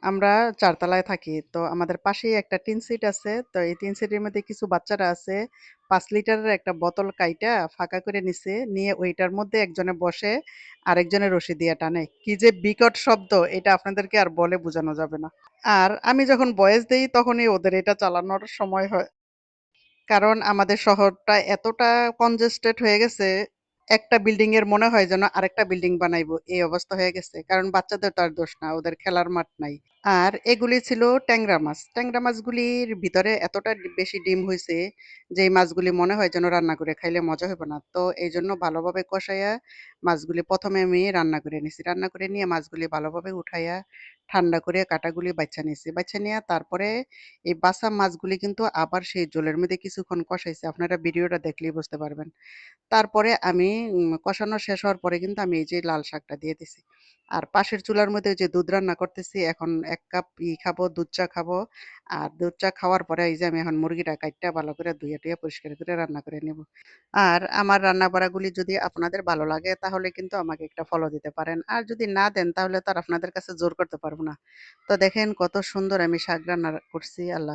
আমরা ৪ তলায় থাকি। তো আমাদের পাশেই একটা টিন সিট আছে। তো এই টিন সিটের মধ্যে কিছু বাচ্চারা আছে। ৫ লিটারের একটা বোতল কাইটা ফাঁকা করে নিছে। নিয়ে ওইটার মধ্যে একজনে বসে, আরেকজনে রশি দিয়ে টানে। কি যে বিকট শব্দ এটা আপনাদেরকে আর বলে বোঝানো যাবে না। আর আমি যখন ভয়েস দেই তখনই ওদের এটা চালানোর সময় হয়। কারণ আমাদের শহরটা এতটা কনজেস্টেড হয়ে গেছে, একটা বিল্ডিং এর মনে হয় যেন আরেকটা বিল্ডিং বানাইবো এই অবস্থা হয়ে গেছে। কারণ বাচ্চাদের তো আর দোষ না, ওদের খেলার মাঠ নাই। আর এগুলি ছিল ট্যাংরা মাছ। ট্যাংরা মাছগুলির ভিতরে এতটা বেশি ডিম হইছে যে এই মাছগুলি মনে হয় যেন রান্না করে খাইলে মজা হবে না। তো এইজন্য ভালোভাবে কষাইয়া মাছগুলি ১ম এ আমি রান্না করে নিছি। রান্না করে নিয়ে মাছগুলি ভালোভাবে উঠাইয়া ঠান্ডা করে কাঁটাগুলি বাইচ্ছা নিছি। বাইচ্ছা নিয়া তারপরে এই বাছা মাছগুলি কিন্তু আবার সেই জলের মধ্যে কিছুক্ষণ কষাইছি। আপনারা ভিডিওটা দেখলেই বুঝতে পারবেন। তারপরে আমি কষানো শেষ হওয়ার পরে কিন্তু আমি এই যে লাল শাকটা দিয়ে দিছি। আর পাশের চুলার মধ্যে ওই যে দুধ রান্না করতেছি, এখন ১ কাপ খাবো, দুধ চা খাবো। আর দুধ চা খাওয়ার পরে এই যে আমি এখন মুরগিটা কাইট্টা ভালো করে ধুইয়া-টুইয়া পরিষ্কার করে রান্না করে নেব। আর আমার রান্না-বাড়াগুলি যদি আপনাদের ভালো লাগে তাহলে কিন্তু আমাকে একটা ফলো দিতে পারেন। আর যদি না দেন তাহলে তো আর আপনাদের কাছে জোর করতে পারব না। তো দেখেন কত সুন্দর আমি শাক রান্না করছি। আল্লাহ